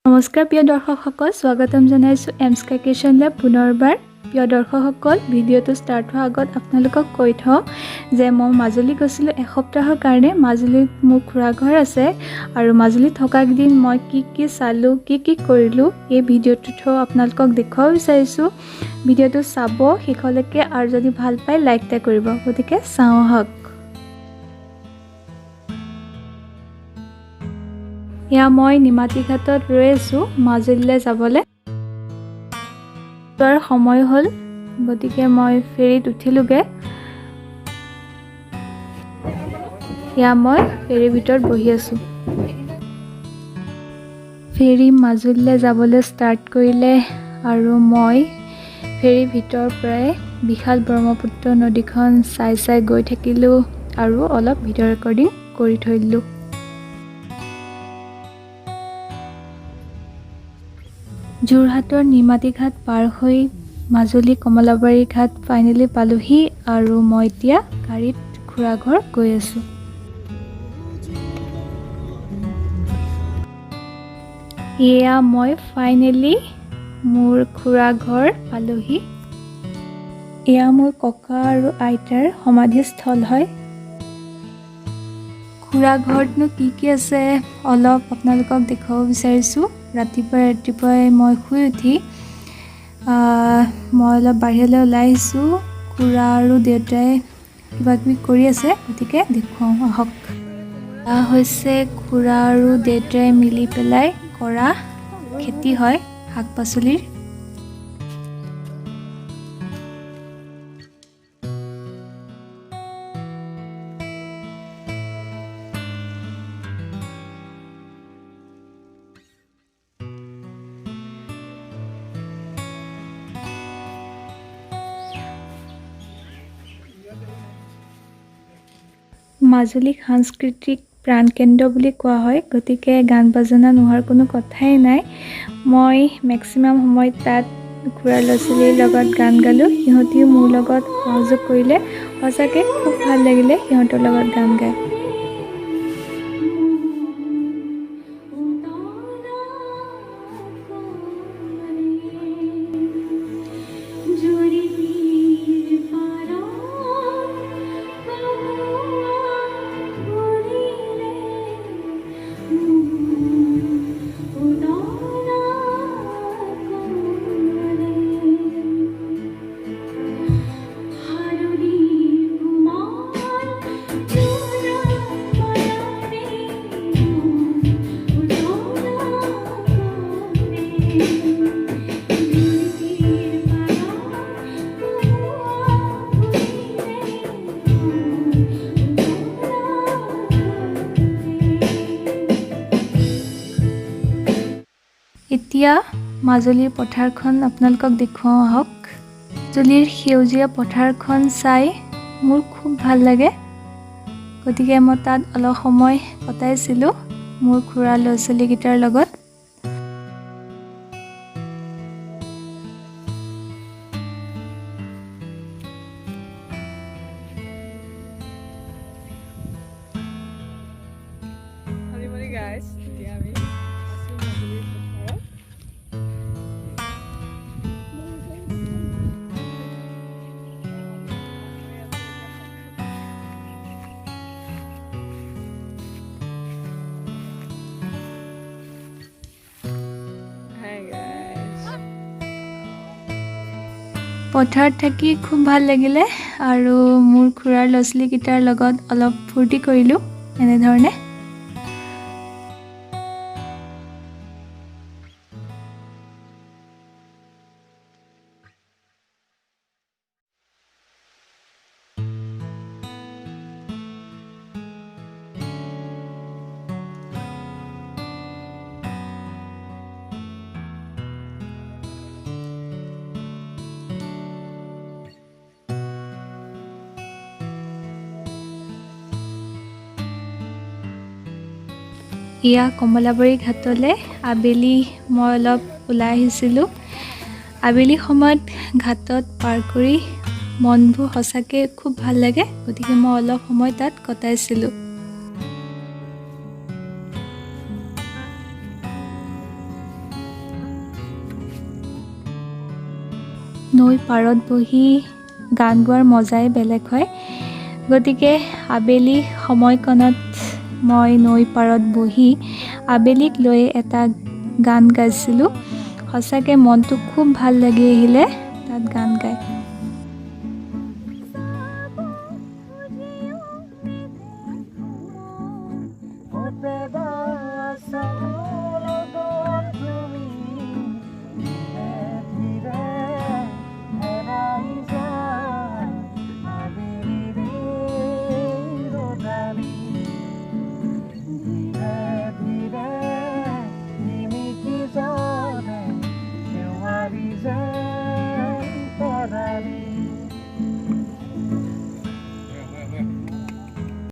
নমস্কাৰ প্ৰিয় দৰ্শকসকল, স্বাগতম জনাইছোঁ এমস্কা কিচেনলৈ পুনৰবাৰ। প্ৰিয় দৰ্শকসকল, ভিডিঅ'টো ষ্টাৰ্ট হোৱাৰ আগত আপোনালোকক কৈ থওঁ যে মই মাজুলী গৈছিলোঁ এসপ্তাহৰ কাৰণে। মাজুলীত মোৰ খুৰা ঘৰ আছে আৰু মাজুলীত থকা কেইদিন মই কি চালোঁ, কি কৰিলোঁ এই ভিডিঅ'টোৰ থ্ৰু আপোনালোকক দেখুৱাব বিচাৰিছোঁ। ভিডিঅ'টো চাব শেষলৈকে আৰু যদি ভাল পায় লাইক এটা কৰিব। গতিকে চাওঁ আহক। এয়া মই নিমাতী ঘাটত ৰৈ আছোঁ মাজুলীলৈ যাবলৈ। যোৱাৰ সময় হ'ল, গতিকে মই ফেৰীত উঠিলোগৈ। এয়া মই ফেৰীৰ ভিতৰত বহি আছোঁ। ফেৰী মাজুলীলৈ যাবলৈ ষ্টাৰ্ট কৰিলে আৰু মই ফেৰীৰ ভিতৰৰ পৰাই বিশাল ব্ৰহ্মপুত্ৰ নদীখন চাই গৈ থাকিলোঁ আৰু অলপ ভিডিঅ' ৰেকৰ্ডিং কৰি থৈ দিলোঁ। যোৰহাটৰ নিমাতী ঘাট পাৰ হৈ মাজুলী কমলাবাৰী ঘাট ফাইনেলি পালোহি আৰু মই এতিয়া গাড়ীত খুৰা ঘৰ গৈ আছোঁ। এয়া মই ফাইনেলি মোৰ খুৰা ঘৰ পালোহি। এয়া মোৰ ককা আৰু আইতাৰ সমাধিস্থল হয়। খুৰা ঘৰতনো কি আছে অলপ আপোনালোকক দেখুৱাব বিচাৰিছোঁ। ৰাতিপুৱাই মই শুই উঠি মই অলপ বাহিৰলৈ ওলাই আহিছোঁ। খুৰা আৰু দেউতাই কিবাকিবি কৰি আছে, গতিকে দেখুৱাওঁ আহক। এয়া হৈছে খুৰা আৰু দেউতাই মিলি পেলাই কৰা খেতি হয় শাক পাচলিৰ। মাজুলীক সাংস্কৃতিক প্ৰাণকেন্দ্ৰ বুলি কোৱা হয়, গতিকে গান বাজনা নোহোৱাৰ কোনো কথাই নাই। মই মেক্সিমাম সময় তাত খুৰা ল'ৰা ছোৱালীৰ লগত গান গালোঁ। সিহঁতিও মোৰ লগত সহযোগ কৰিলে। সঁচাকৈ খুব ভাল লাগিলে সিহঁতৰ লগত গান গাই। এতিয়া মাজুলীৰ পথাৰখন আপোনালোকক দেখুৱাওঁ আহক। মাজুলীৰ সেউজীয়া পথাৰখন চাই মোৰ খুব ভাল লাগে, গতিকে মই তাত অলপ সময় কটাইছিলোঁ মোৰ খুৰা ল'ৰা ছোৱালীকেইটাৰ লগত। পথাৰত থাকি খুব ভাল লাগিলে আৰু মোৰ খুৰাৰ ল'ৰা ছোৱালীকেইটাৰ লগত অলপ ফূৰ্তি কৰিলোঁ এনেধৰণে। এয়া কমলাবাৰী ঘাটলৈ আবেলি মই অলপ ওলাই আহিছিলোঁ। আবেলি সময়ত ঘাটত পাৰ কৰি মনবোৰ সঁচাকৈ খুব ভাল লাগে, গতিকে মই অলপ সময় তাত কটাইছিলোঁ। নৈ পাৰত বহি গান গোৱাৰ মজাই বেলেগ হয়। গতিকে আবেলি সময়কণত মই নৈ পাৰত বহি আবেলিক লৈ এটা গান গাইছিলোঁ। সঁচাকৈ মনটো খুব ভাল লাগি আহিলে তাত গান গাই। Ope da sa